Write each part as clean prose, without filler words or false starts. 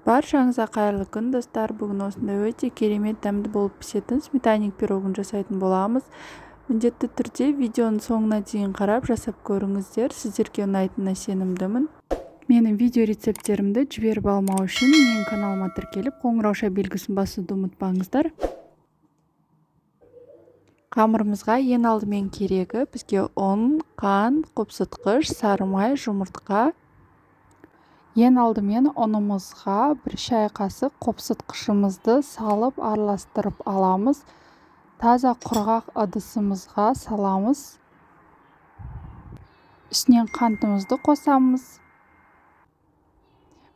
Баршаңызға қайырлы күн достар. Бүгін осындай өте керемет дәмді болып пісетін сметанник пирогын жасайтын боламыз. Міндетті түрде видеоның соңына дейін қарап жасап көріңіздер. Сіздерге ұнайтынына сенімдімін. Менің видео рецепттерімді жіберіп алмау үшін менің каналыма тіркеліп, қоңырауша белгісін басуды ұмытпаңыздар. Қамырымызға ең алдымен керегі бізге ұн, қант, қопсытқыш, сары май, жұмыртқа. Ең алдымен ұнымызға 1 шай қасық қопсытқышымызды салып араластырып аламыз. Таза құрғақ ыдысымызға саламыз. Үстінен қантымызды қосамыз.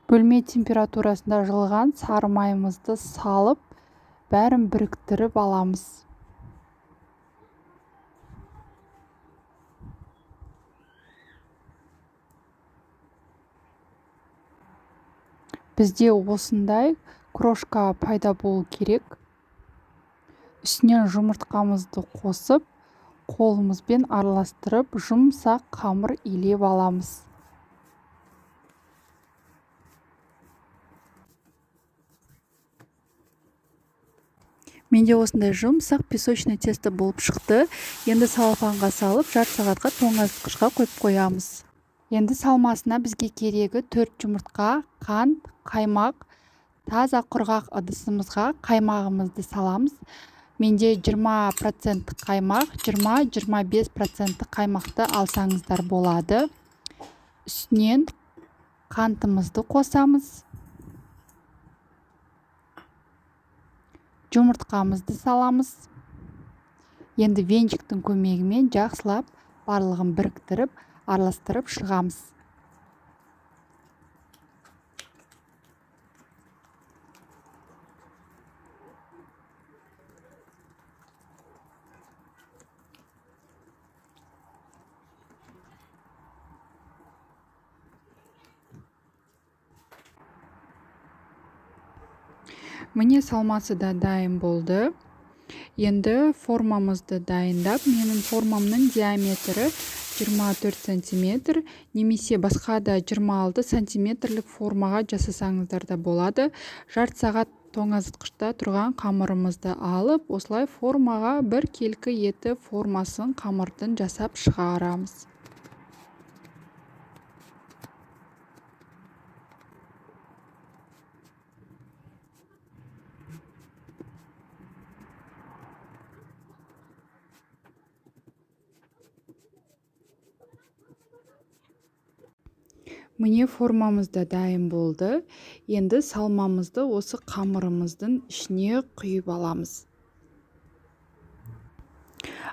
Бөлме температурасында жылған сары майымызды салып, бәрін біріктіріп аламыз. Бізде осындай крошка пайда болу керек. Үстінен жұмыртқамызды қосып, қолымызбен араластырып, жұмсақ қамыр илеп аламыз. Менде осындай жұмсақ песочный тесто болып шықты. Енді салфанға салып, жарты сағатқа тоңазытқышқа қойып қоямыз. Енді салмасына бізге керегі 4 жұмыртқа, қант, қаймақ. Таза құрғақ ыдысымызға қаймағымызды саламыз. Менде 20% қаймақ, 20-25% қаймақты алсаңыздар болады. Үстінен қантымызды қосамыз. Жұмыртқамызды саламыз. Енді венчиктің көмегімен жақсылап барлығын біріктіріп, араластырып шығамыз. Міне салмасы да дайын болды. Енді формамызды дайындап, менің формамның диаметрі 24 см, немесе басқа да 26 сантиметрлік формаға жасасаңыздар да болады. Жарты сағат тоңазытқышта тұрған қамырымызды алып, осылай формаға бір келкі еті формасын қамырдың жасап шығарамыз. Міне формамыз да дайын болды. Енді салмамызды осы қамырымыздың ішіне құйып аламыз.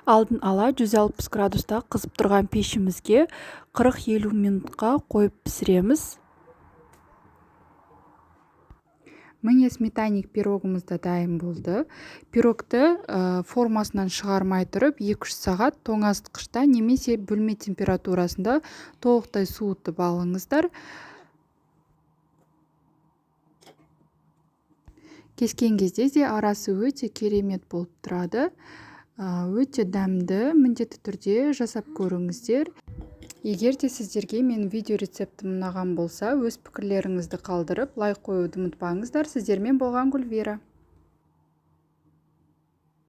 Алдын ала 160 градуста қызып тұрған пешімізге 40-50 минутқа қойып пісіреміз. Міне сметанник пирогымыз да дайын болды. Пирогты формасынан шығармай тұрып 2-3 сағат тоңазытқышта немесе бөлме температурасында толықтай суытып алыңыздар. Кескен кезде де арасы өте керемет болып тұрады. Өте дәмді, міндетті түрде жасап көріңіздер. Егер де сіздерге менің видео рецептім ұнаған болса, өз пікірлеріңізді қалдырып, лайк қоюды ұмытпаңыздар. Сіздермен болған Гүлвира.